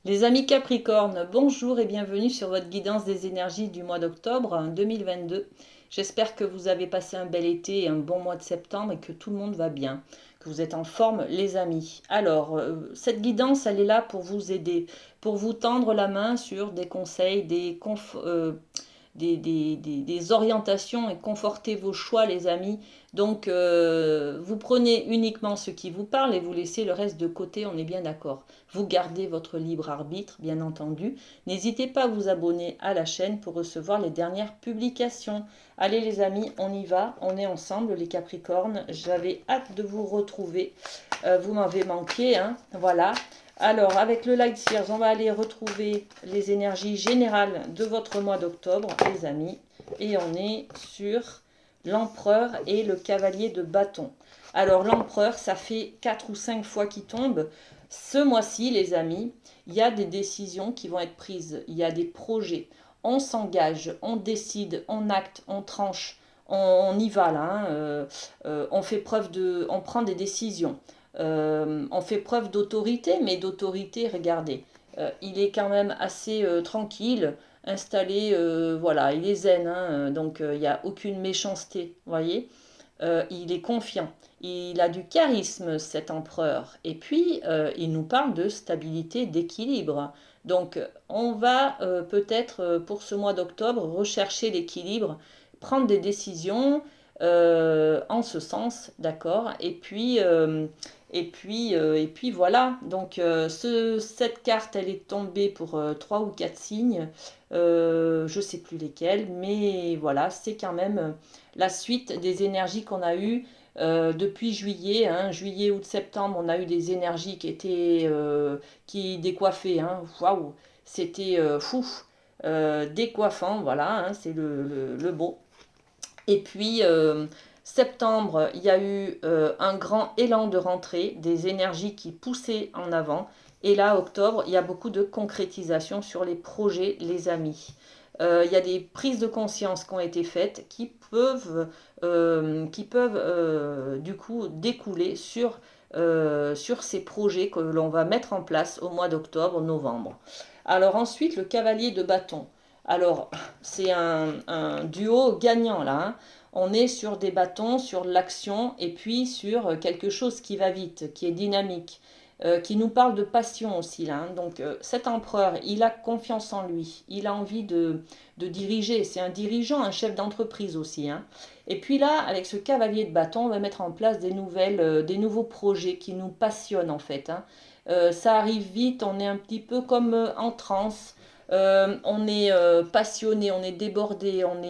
Les amis Capricorne, bonjour et bienvenue sur votre guidance des énergies du mois d'octobre 2022. J'espère que vous avez passé un bel été et un bon mois de septembre et que tout le monde va bien, que vous êtes en forme les amis. Alors, cette guidance, elle est là pour vous aider, pour vous tendre la main sur des conseils, des orientations et conforter vos choix, les amis. Donc, vous prenez uniquement ce qui vous parle et vous laissez le reste de côté, on est bien d'accord. Vous gardez votre libre arbitre, bien entendu. N'hésitez pas à vous abonner à la chaîne pour recevoir les dernières publications. Allez les amis, on y va, on est ensemble les Capricornes. J'avais hâte de vous retrouver. Vous m'avez manqué, hein, voilà. Alors, avec le Light Sears, on va aller retrouver les énergies générales de votre mois d'octobre, les amis. Et on est sur l'empereur et le cavalier de bâton. Alors, l'empereur, ça fait 4 ou 5 fois qu'il tombe. Ce mois-ci, les amis, il y a des décisions qui vont être prises. Il y a des projets. On s'engage, on décide, on acte, on tranche. On y va là, hein. On fait preuve on prend des décisions. On fait preuve d'autorité, mais d'autorité, regardez, il est quand même assez tranquille, installé, voilà, il est zen, hein, donc il n'y a aucune méchanceté, vous voyez. Il est confiant, il a du charisme, cet empereur, et puis il nous parle de stabilité, d'équilibre. Donc on va peut-être pour ce mois d'octobre rechercher l'équilibre, prendre des décisions en ce sens, d'accord. Et puis voilà, donc cette carte, elle est tombée pour 3 ou 4 signes, je ne sais plus lesquels, mais voilà, c'est quand même la suite des énergies qu'on a eues depuis juillet, hein, juillet, août, septembre, on a eu des énergies qui étaient qui décoiffaient, hein, waouh, c'était fou, décoiffant, voilà, hein, c'est le mot. Et puis, septembre, il y a eu un grand élan de rentrée, des énergies qui poussaient en avant. Et là, octobre, il y a beaucoup de concrétisation sur les projets, les amis. Il y a des prises de conscience qui ont été faites qui peuvent du coup découler sur ces projets que l'on va mettre en place au mois d'octobre, novembre. Alors ensuite, le cavalier de bâton. Alors, c'est un duo gagnant là, hein. On est sur des bâtons, sur l'action et puis sur quelque chose qui va vite, qui est dynamique, qui nous parle de passion aussi là, hein. Donc cet empereur, il a confiance en lui, il a envie de diriger. C'est un dirigeant, un chef d'entreprise aussi, hein. Et puis là, avec ce cavalier de bâton, on va mettre en place des nouveaux projets qui nous passionnent en fait, hein. Ça arrive vite, on est un petit peu comme en transe. On est passionné, on est débordé, on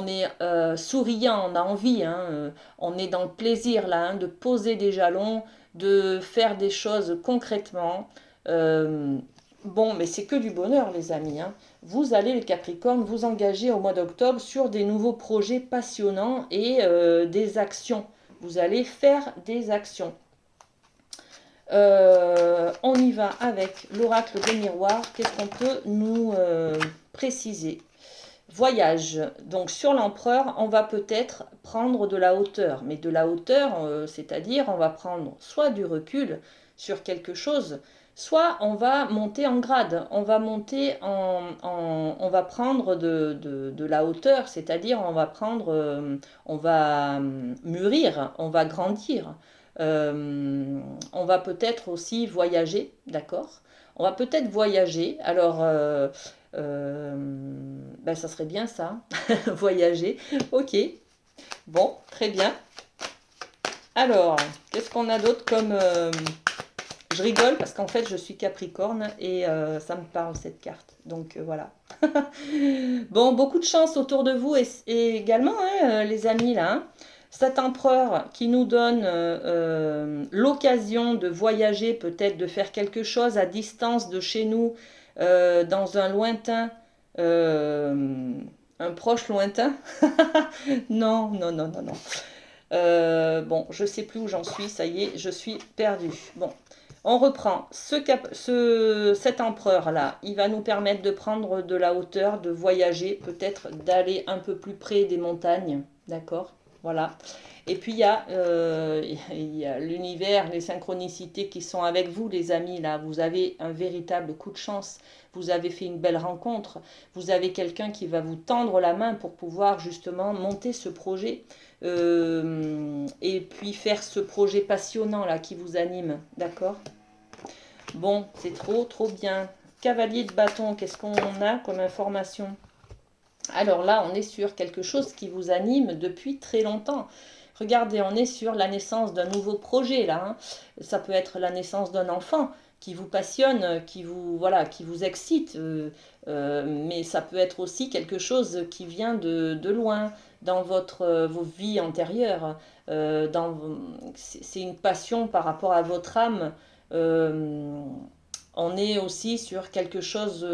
est souriant, on a envie, hein, on est dans le plaisir là, hein, de poser des jalons, de faire des choses concrètement. Euh, bon, mais c'est que du bonheur, les amis, hein. Vous allez, les Capricornes, vous engager au mois d'octobre sur des nouveaux projets passionnants et des actions. Vous allez faire des actions. On y va avec l'oracle des miroirs. Qu'est-ce qu'on peut nous préciser? Voyage. Donc sur l'empereur, on va peut-être prendre de la hauteur. Mais de la hauteur, c'est-à-dire on va prendre soit du recul sur quelque chose, soit on va monter en grade. On va monter on va prendre de la hauteur, c'est-à-dire on va mûrir, on va grandir. On va peut-être aussi voyager, d'accord? On va peut-être voyager. Alors, ben, ça serait bien ça, voyager. Ok, bon, très bien. Alors, qu'est-ce qu'on a d'autre comme... je rigole parce qu'en fait, je suis Capricorne et ça me parle cette carte. Donc voilà. Bon, beaucoup de chance autour de vous et également, hein, les amis, là, hein. Cet empereur qui nous donne l'occasion de voyager, peut-être de faire quelque chose à distance de chez nous, dans un lointain, euh, un proche lointain. Non, non, non, non, non. Bon, je sais plus où j'en suis, ça y est, je suis perdue. Bon, on reprend. Cet empereur-là, il va nous permettre de prendre de la hauteur, de voyager, peut-être d'aller un peu plus près des montagnes, d'accord? Voilà. Et puis il y a l'univers, les synchronicités qui sont avec vous, les amis, là. Vous avez un véritable coup de chance. Vous avez fait une belle rencontre. Vous avez quelqu'un qui va vous tendre la main pour pouvoir justement monter ce projet. Et puis faire ce projet passionnant là qui vous anime. D'accord? Bon, c'est trop, trop bien. Cavalier de bâton, qu'est-ce qu'on a comme information? Alors là, on est sur quelque chose qui vous anime depuis très longtemps. Regardez, on est sur la naissance d'un nouveau projet là, hein. Ça peut être la naissance d'un enfant qui vous passionne, qui vous voilà, qui vous excite, mais ça peut être aussi quelque chose qui vient de loin dans vos vies antérieures. C'est une passion par rapport à votre âme. Euh, on est aussi sur quelque chose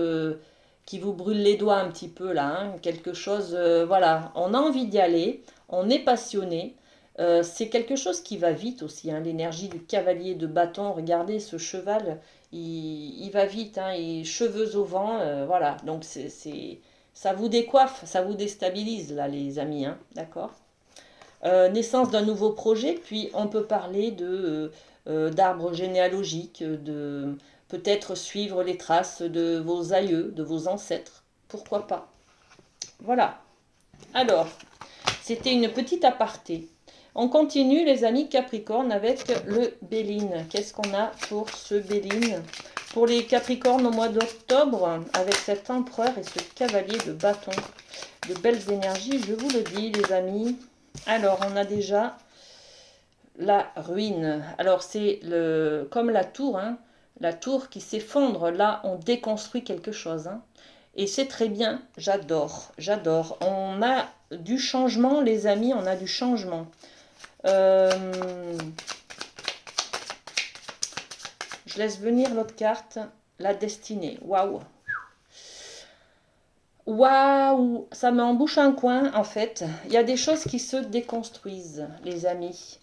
qui vous brûle les doigts un petit peu là, hein. Quelque chose, voilà, on a envie d'y aller, on est passionné. C'est quelque chose qui va vite aussi, hein, l'énergie du cavalier de bâton. Regardez ce cheval, il va vite, hein, il cheveux au vent, voilà. Donc ça vous décoiffe, ça vous déstabilise là, les amis, hein, d'accord? Naissance d'un nouveau projet, puis on peut parler d'arbres généalogiques, de peut-être suivre les traces de vos aïeux, de vos ancêtres. Pourquoi pas? Voilà. Alors, c'était une petite aparté. On continue, les amis Capricorne, avec le Béline. Qu'est-ce qu'on a pour ce Béline? Pour les Capricornes au mois d'octobre, avec cet empereur et ce cavalier de bâton. De belles énergies, je vous le dis, les amis. Alors, on a déjà la ruine. Alors, c'est comme la tour, hein, la tour qui s'effondre. Là, on déconstruit quelque chose, hein. Et c'est très bien, j'adore, j'adore. On a du changement, les amis, on a du changement. Je laisse venir l'autre carte, la destinée. Waouh! Waouh! Ça me embouche un coin, en fait. Il y a des choses qui se déconstruisent, les amis.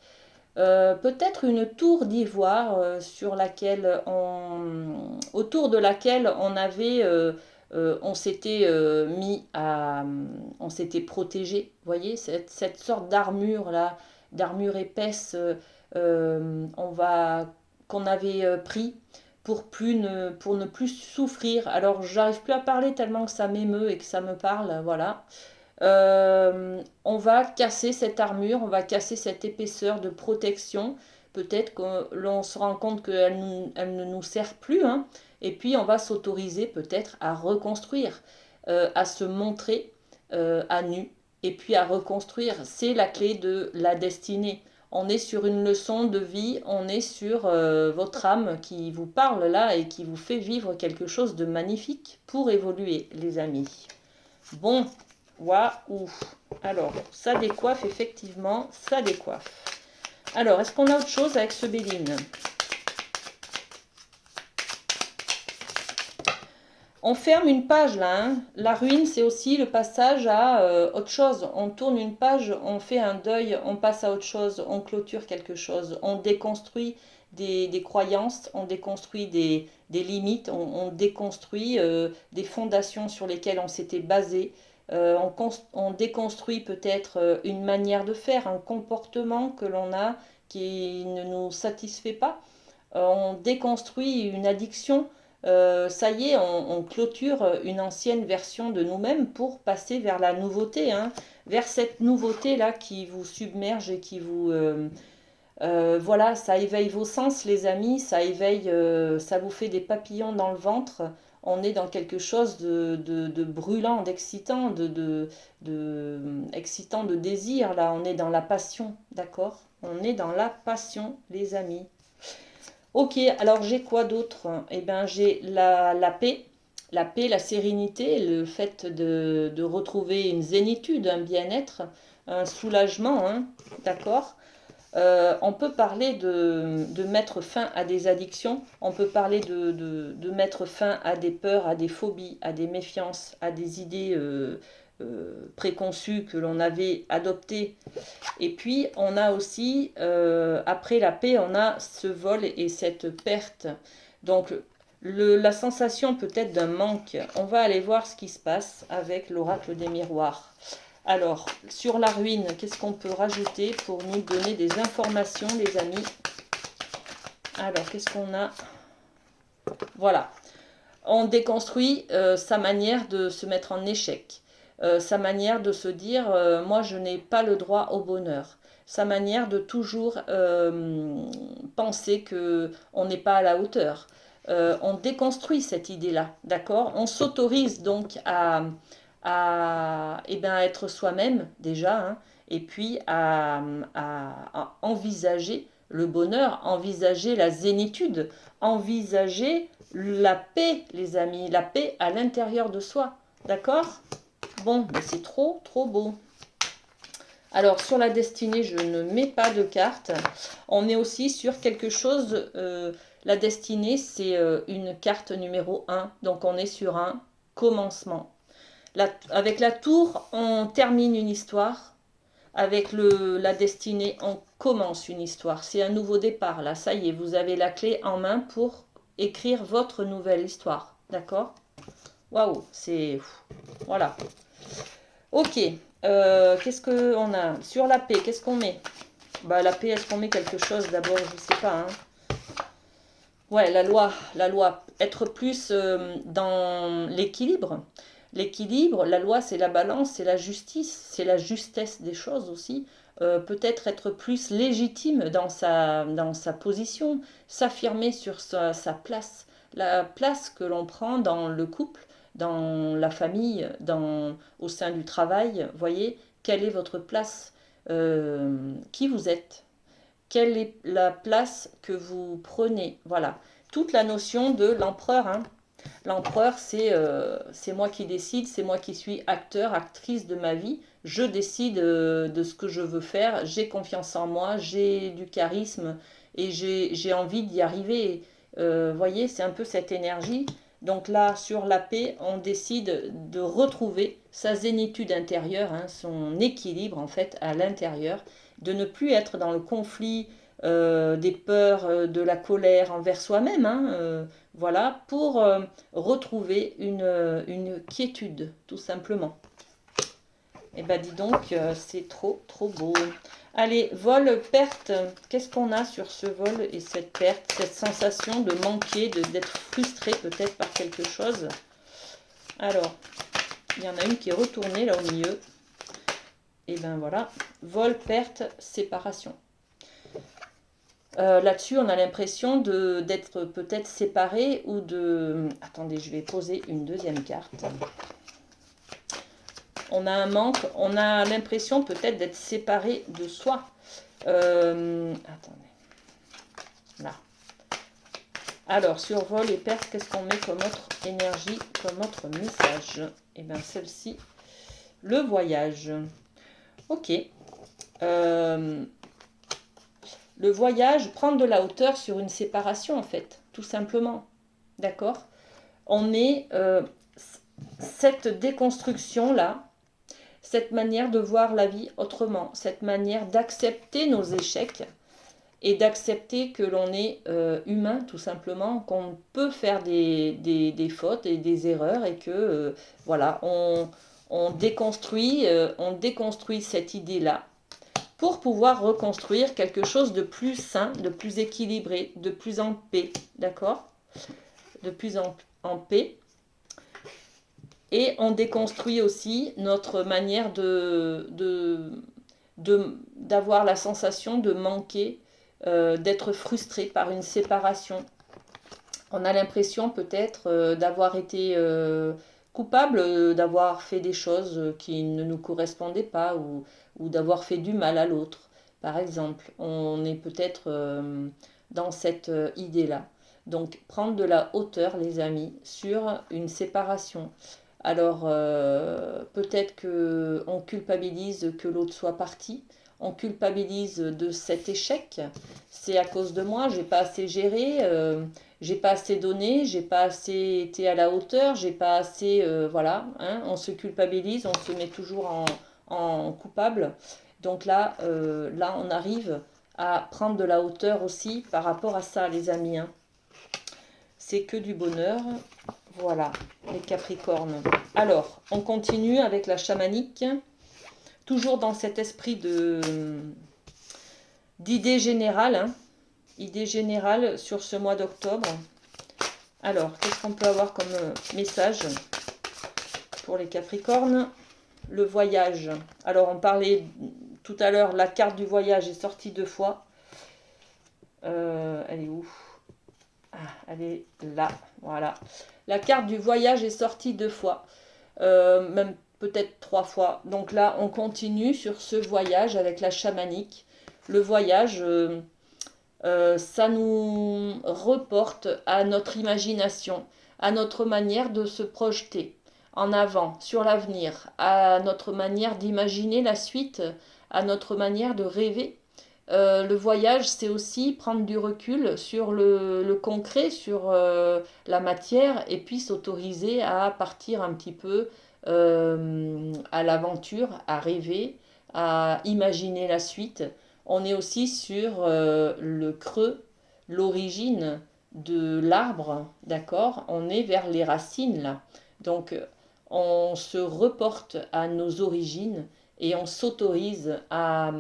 Peut-être une tour d'ivoire autour de laquelle on s'était on s'était protégé. Vous voyez, cette sorte d'armure là, d'armure épaisse, on va qu'on avait pris pour ne plus souffrir. Alors, j'arrive plus à parler tellement que ça m'émeut et que ça me parle, voilà. On va casser cette armure, on va casser cette épaisseur de protection. Peut-être que l'on se rend compte elle ne nous sert plus, hein. Et puis on va s'autoriser peut-être à reconstruire, à se montrer à nu, et puis à reconstruire. C'est la clé de la destinée. On est sur une leçon de vie, on est sur votre âme qui vous parle là et qui vous fait vivre quelque chose de magnifique pour évoluer, les amis. Bon, waouh! Alors, ça décoiffe, effectivement, ça décoiffe. Alors, est-ce qu'on a autre chose avec ce Béline? On ferme une page là, hein. La ruine, c'est aussi le passage à autre chose. On tourne une page, on fait un deuil, on passe à autre chose, on clôture quelque chose, on déconstruit des croyances, on déconstruit des limites, on déconstruit des fondations sur lesquelles on s'était basé. On déconstruit peut-être une manière de faire, un comportement que l'on a qui ne nous satisfait pas. On déconstruit une addiction. Ça y est, on clôture une ancienne version de nous-mêmes pour passer vers la nouveauté, hein, vers cette nouveauté-là qui vous submerge et qui vous... voilà, ça éveille vos sens, les amis, ça éveille, ça vous fait des papillons dans le ventre. On est dans quelque chose de brûlant, d'excitant, excitant de désir, là. On est dans la passion, d'accord? On est dans la passion, les amis. Ok, alors j'ai quoi d'autre? Eh bien, j'ai la paix, la sérénité, le fait de retrouver une zénitude, un bien-être, un soulagement, hein, d'accord? On peut parler de mettre fin à des addictions, on peut parler de mettre fin à des peurs, à des phobies, à des méfiances, à des idées préconçues que l'on avait adoptées. Et puis on a aussi, après la paix, on a ce vol et cette perte. Donc la sensation peut-être d'un manque. On va aller voir ce qui se passe avec l'oracle des miroirs. Alors, sur la ruine, qu'est-ce qu'on peut rajouter pour nous donner des informations, les amis? Alors, qu'est-ce qu'on a? Voilà. On déconstruit sa manière de se mettre en échec, sa manière de se dire moi je n'ai pas le droit au bonheur, sa manière de toujours penser que on n'est pas à la hauteur. On déconstruit cette idée-là, d'accord? On s'autorise donc à eh ben, être soi-même déjà, hein, et puis à envisager le bonheur, envisager la zénitude, envisager la paix, les amis, la paix à l'intérieur de soi. D'accord? Bon, mais c'est trop, trop beau. Alors, sur la destinée, je ne mets pas de carte. On est aussi sur quelque chose. La destinée, c'est une carte numéro 1. Donc, on est sur un commencement. Avec la tour, on termine une histoire. Avec la destinée, on commence une histoire. C'est un nouveau départ, là. Ça y est, vous avez la clé en main pour écrire votre nouvelle histoire. D'accord? Waouh, c'est... Voilà. Ok. Qu'est-ce qu'on a? Sur la paix, qu'est-ce qu'on met? Bah, la paix, est-ce qu'on met quelque chose d'abord? Je sais pas. Hein. Ouais, la loi. La loi. Être plus dans l'équilibre. L'équilibre, la loi, c'est la balance, c'est la justice, c'est la justesse des choses aussi. Peut-être être plus légitime dans sa position, s'affirmer sur sa place, la place que l'on prend dans le couple, dans la famille, au sein du travail. Voyez, quelle est votre place, qui vous êtes, quelle est la place que vous prenez. Voilà, toute la notion de l'empereur, hein. L'empereur, c'est moi qui décide, c'est moi qui suis acteur, actrice de ma vie. Je décide de ce que je veux faire, j'ai confiance en moi, j'ai du charisme et j'ai envie d'y arriver. Voyez, c'est un peu cette énergie. Donc là, sur la paix, on décide de retrouver sa zénitude intérieure, hein, son équilibre en fait à l'intérieur, de ne plus être dans le conflit des peurs, de la colère envers soi-même, hein, voilà, pour retrouver une quiétude, tout simplement. Et ben dis donc, c'est trop, trop beau. Allez, vol, perte. Qu'est-ce qu'on a sur ce vol et cette perte? Cette sensation de manquer, d'être frustré peut-être par quelque chose. Alors, il y en a une qui est retournée là au milieu. Et ben voilà, vol, perte, séparation. Là-dessus, on a l'impression d'être peut-être séparé ou de... Attendez, je vais poser une deuxième carte. On a un manque, on a l'impression peut-être d'être séparé de soi. Attendez. Là. Alors, sur vol et perte, qu'est-ce qu'on met comme autre énergie, comme autre message? Eh bien, celle-ci, le voyage. Ok. Le voyage, prendre de la hauteur sur une séparation, en fait, tout simplement. D'accord? On est cette déconstruction-là, cette manière de voir la vie autrement, cette manière d'accepter nos échecs et d'accepter que l'on est humain, tout simplement, qu'on peut faire des fautes et des erreurs et que, voilà, on déconstruit cette idée-là pour pouvoir reconstruire quelque chose de plus sain, de plus équilibré, de plus en paix, d'accord? De plus en paix. Et on déconstruit aussi notre manière d'avoir la sensation de manquer, d'être frustré par une séparation. On a l'impression peut-être d'avoir été coupable, d'avoir fait des choses qui ne nous correspondaient pas ou d'avoir fait du mal à l'autre. Par exemple, on est peut-être dans cette idée-là. Donc, prendre de la hauteur, les amis, sur une séparation. Alors, peut-être qu'on culpabilise que l'autre soit parti. On culpabilise de cet échec. C'est à cause de moi, j'ai pas assez géré, j'ai pas assez donné, j'ai pas assez été à la hauteur, j'ai pas assez... voilà, hein, on se culpabilise, on se met toujours en coupable. Donc là, là, on arrive à prendre de la hauteur aussi par rapport à ça, les amis. Hein. C'est que du bonheur. Voilà, les Capricornes. Alors, on continue avec la chamanique. toujours dans cet esprit d'idée générale, hein, idée générale sur ce mois d'octobre. Alors, qu'est-ce qu'on peut avoir comme message pour les Capricornes? Le voyage. Alors, on parlait tout à l'heure, la carte du voyage est sortie 2 fois. Elle est où? Ah, elle est là, voilà. La carte du voyage est sortie 2 fois, même peut-être 3 fois. Donc là, on continue sur ce voyage avec la chamanique. Le voyage, ça nous reporte à notre imagination, à notre manière de se projeter en avant, sur l'avenir, à notre manière d'imaginer la suite, à notre manière de rêver. Le voyage, c'est aussi prendre du recul sur le concret, sur la matière, et puis s'autoriser à partir un petit peu à l'aventure, à rêver, à imaginer la suite. On est aussi sur le creux, l'origine de l'arbre, d'accord? On est vers les racines là. Donc on se reporte à nos origines et on s'autorise à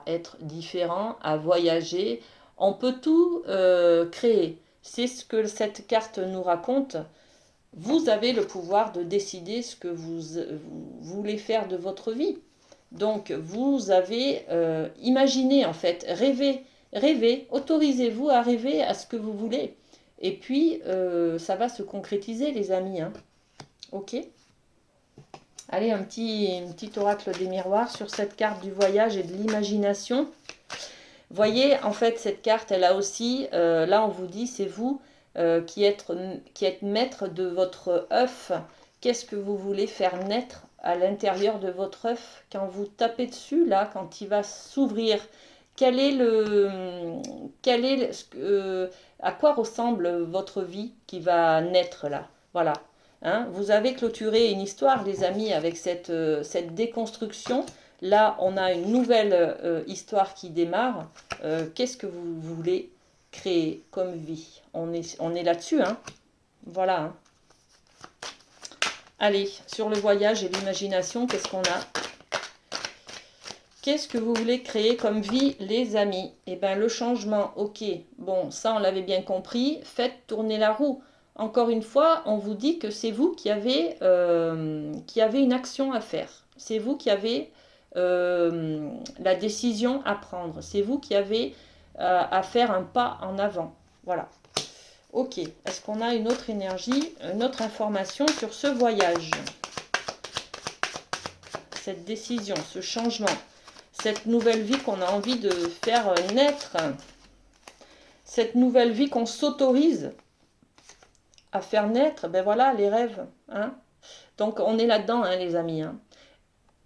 être différent, à voyager. On peut tout créer. C'est ce que cette carte nous raconte. Vous avez le pouvoir de décider ce que vous voulez faire de votre vie. Donc vous avez imaginé en fait, rêvez, autorisez-vous à rêver à ce que vous voulez. Et puis ça va se concrétiser les amis. Hein. Ok? Allez, un petit oracle des miroirs sur cette carte du voyage et de l'imagination. Voyez, en fait, cette carte, elle a aussi, là on vous dit, c'est vous qui êtes maître de votre œuf. Qu'est-ce que vous voulez faire naître à l'intérieur de votre œuf quand vous tapez dessus, là, quand il va s'ouvrir? À quoi ressemble votre vie qui va naître là? Voilà. Hein, vous avez clôturé une histoire, les amis, avec cette déconstruction. Là, on a une nouvelle histoire qui démarre. Qu'est-ce que vous voulez créer comme vie? On est là-dessus, hein. Voilà. Hein. Allez, sur le voyage et l'imagination, qu'est-ce qu'on a? Qu'est-ce que vous voulez créer comme vie, les amis? Eh bien, le changement, ok. Bon, ça, on l'avait bien compris. Faites tourner la roue. Encore une fois, on vous dit que c'est vous qui avez une action à faire. C'est vous qui avez la décision à prendre. C'est vous qui avez à faire un pas en avant. Voilà. Ok. Est-ce qu'on a une autre énergie, une autre information sur ce voyage? Cette décision, ce changement, cette nouvelle vie qu'on a envie de faire naître. Cette nouvelle vie qu'on s'autorise à faire naître, ben voilà, les rêves. Hein. Donc on est là-dedans, hein, les amis. Hein.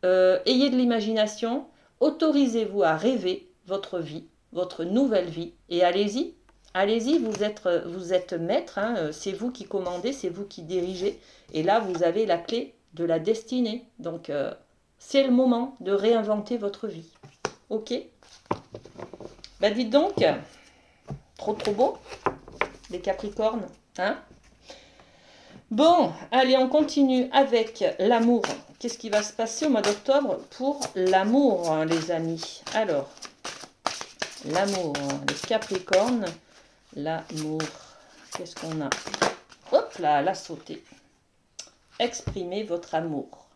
Ayez de l'imagination, autorisez-vous à rêver votre vie, votre nouvelle vie, et allez-y. Allez-y, vous êtes maître, hein, c'est vous qui commandez, c'est vous qui dirigez, et là vous avez la clé de la destinée. Donc c'est le moment de réinventer votre vie. Ok? Ben dites donc, trop beau, les Capricornes, hein? Bon, allez, on continue avec l'amour. Qu'est-ce qui va se passer au mois d'octobre pour l'amour, hein, les amis? Alors, l'amour, les Capricornes, l'amour. Qu'est-ce qu'on a? Hop là, la sautée. Exprimez votre amour.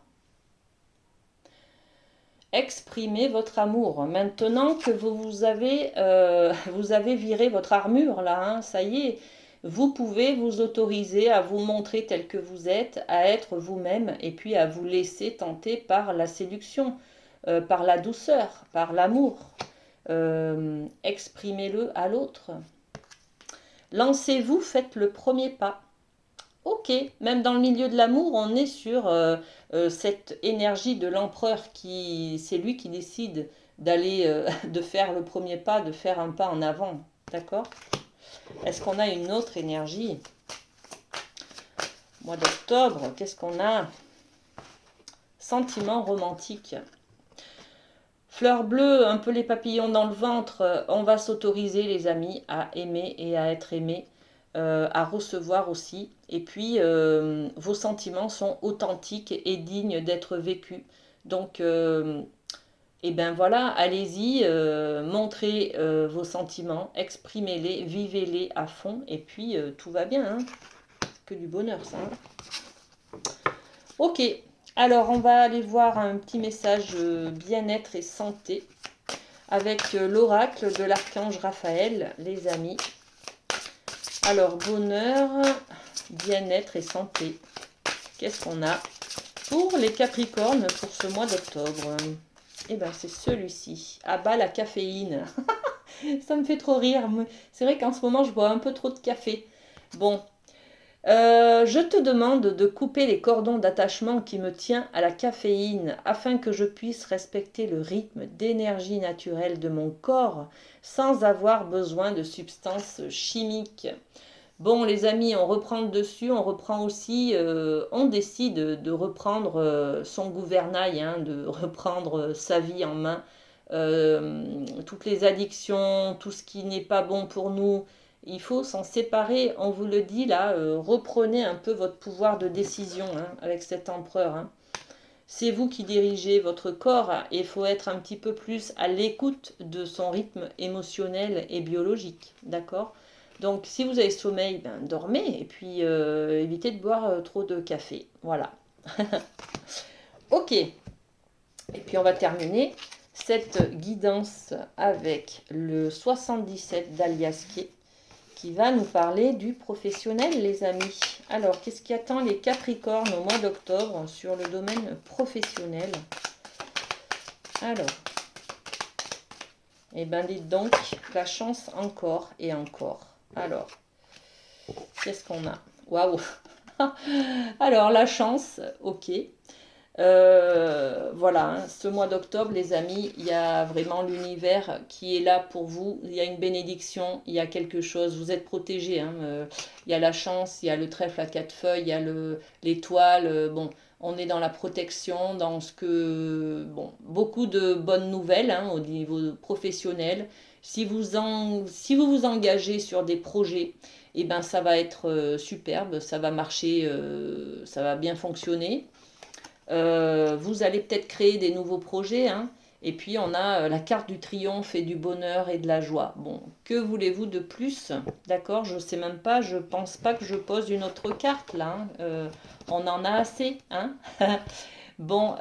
Exprimez votre amour. Maintenant que vous avez viré votre armure, là, hein, ça y est. Vous pouvez vous autoriser à vous montrer tel que vous êtes, à être vous-même et puis à vous laisser tenter par la séduction, par la douceur, par l'amour. Exprimez-le à l'autre. Lancez-vous, faites le premier pas. Ok, même dans le milieu de l'amour, on est sur cette énergie de l'empereur c'est lui qui décide d'aller, de faire le premier pas, de faire un pas en avant. D'accord ? Est-ce qu'on a une autre énergie? Mois d'octobre, qu'est-ce qu'on a? Sentiment romantique. Fleur bleue, un peu les papillons dans le ventre. On va s'autoriser, les amis, à aimer et à être aimé, à recevoir aussi. Et puis, vos sentiments sont authentiques et dignes d'être vécus. Donc, et ben voilà, allez-y, montrez vos sentiments, exprimez-les, vivez-les à fond, et puis tout va bien, hein. Que du bonheur, ça, hein. Ok, alors on va aller voir un petit message bien-être et santé avec l'oracle de l'archange Raphaël, les amis. Alors, bonheur, bien-être et santé. Qu'est-ce qu'on a pour les Capricornes pour ce mois d'octobre? Eh bien, c'est celui-ci. À bas la caféine. Ça me fait trop rire. C'est vrai qu'en ce moment, je bois un peu trop de café. Bon, je te demande de couper les cordons d'attachement qui me tient à la caféine afin que je puisse respecter le rythme d'énergie naturelle de mon corps sans avoir besoin de substances chimiques. Bon, les amis, on reprend le dessus, on reprend aussi, on décide de reprendre son gouvernail, hein, de reprendre sa vie en main. Toutes les addictions, tout ce qui n'est pas bon pour nous, il faut s'en séparer. On vous le dit là, reprenez un peu votre pouvoir de décision, hein, avec cet empereur, hein. C'est vous qui dirigez votre corps et il faut être un petit peu plus à l'écoute de son rythme émotionnel et biologique, d'accord? Donc si vous avez sommeil, ben, dormez et puis évitez de boire trop de café. Voilà. Ok. Et puis on va terminer cette guidance avec le 77 d'Aliasqué qui va nous parler du professionnel, les amis. Alors, qu'est-ce qui attend les Capricornes au mois d'octobre sur le domaine professionnel? Alors, eh bien, dites donc, la chance encore et encore. Alors, qu'est-ce qu'on a? Waouh! Alors, la chance, ok. Voilà, hein, ce mois d'octobre, les amis, il y a vraiment l'univers qui est là pour vous. Il y a une bénédiction, il y a quelque chose. Vous êtes protégés, hein, il y a la chance, il y a le trèfle à quatre feuilles, il y a l'étoile. Bon, on est dans la protection, dans ce que... Bon, beaucoup de bonnes nouvelles, hein, au niveau professionnel. Si vous vous engagez sur des projets, eh ben, ça va être superbe, ça va marcher, ça va bien fonctionner. Vous allez peut-être créer des nouveaux projets, hein. Et puis on a la carte du triomphe et du bonheur et de la joie. Bon, que voulez-vous de plus? D'accord, je sais même pas, je pense pas que je pose une autre carte là, hein. On en a assez, hein. Bon,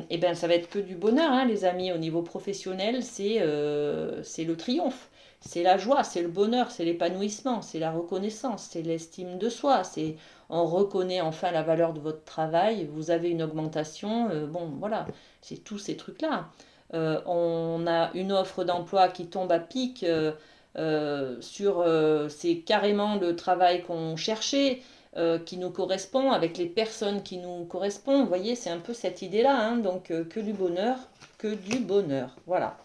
et ben ça va être que du bonheur, hein, les amis. Au niveau professionnel, c'est le triomphe, c'est la joie, c'est le bonheur, c'est l'épanouissement, c'est la reconnaissance, c'est l'estime de soi, c'est on reconnaît enfin la valeur de votre travail, vous avez une augmentation, bon voilà, c'est tous ces trucs-là. On a une offre d'emploi qui tombe à pic c'est carrément le travail qu'on cherchait, qui nous correspond, avec les personnes qui nous correspondent. Vous voyez, c'est un peu cette idée-là, hein. Donc que du bonheur, que du bonheur. Voilà.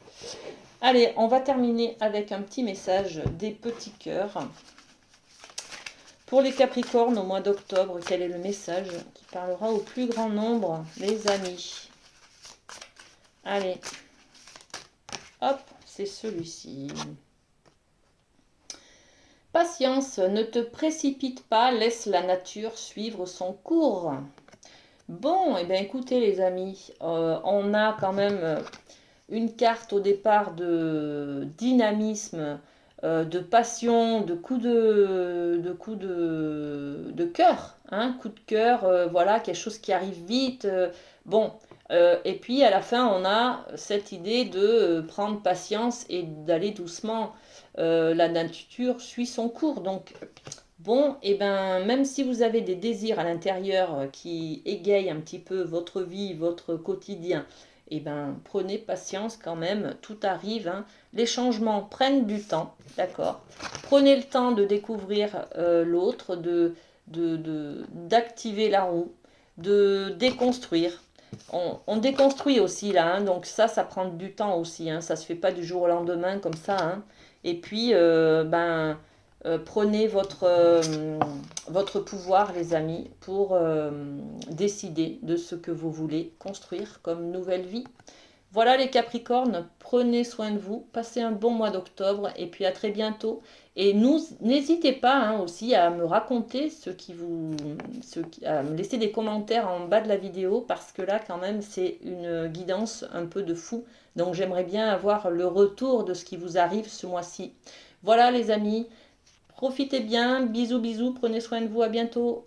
Allez, on va terminer avec un petit message des petits cœurs. Pour les Capricornes au mois d'octobre, quel est le message qui parlera au plus grand nombre, les amis? Allez, hop, c'est celui-ci. Patience, ne te précipite pas, laisse la nature suivre son cours. Bon, et bien écoutez les amis, on a quand même une carte au départ de dynamisme, de passion, de cœur, hein, coup de cœur, voilà, quelque chose qui arrive vite. Bon, et puis à la fin, on a cette idée de prendre patience et d'aller doucement. La nature suit son cours, donc bon, et ben même si vous avez des désirs à l'intérieur qui égayent un petit peu votre vie, votre quotidien, et ben prenez patience quand même, tout arrive, hein. Les changements prennent du temps, d'accord? Prenez le temps de découvrir l'autre, d'activer la roue, de déconstruire. On déconstruit aussi là, hein, donc ça prend du temps aussi, hein, ça se fait pas du jour au lendemain comme ça, hein. Et puis, prenez votre pouvoir, les amis, pour décider de ce que vous voulez construire comme nouvelle vie. Voilà les Capricornes, prenez soin de vous, passez un bon mois d'octobre et puis à très bientôt. Et nous, n'hésitez pas hein, aussi à me raconter à me laisser des commentaires en bas de la vidéo parce que là quand même c'est une guidance un peu de fou. Donc j'aimerais bien avoir le retour de ce qui vous arrive ce mois-ci. Voilà les amis, profitez bien, bisous bisous, prenez soin de vous, à bientôt.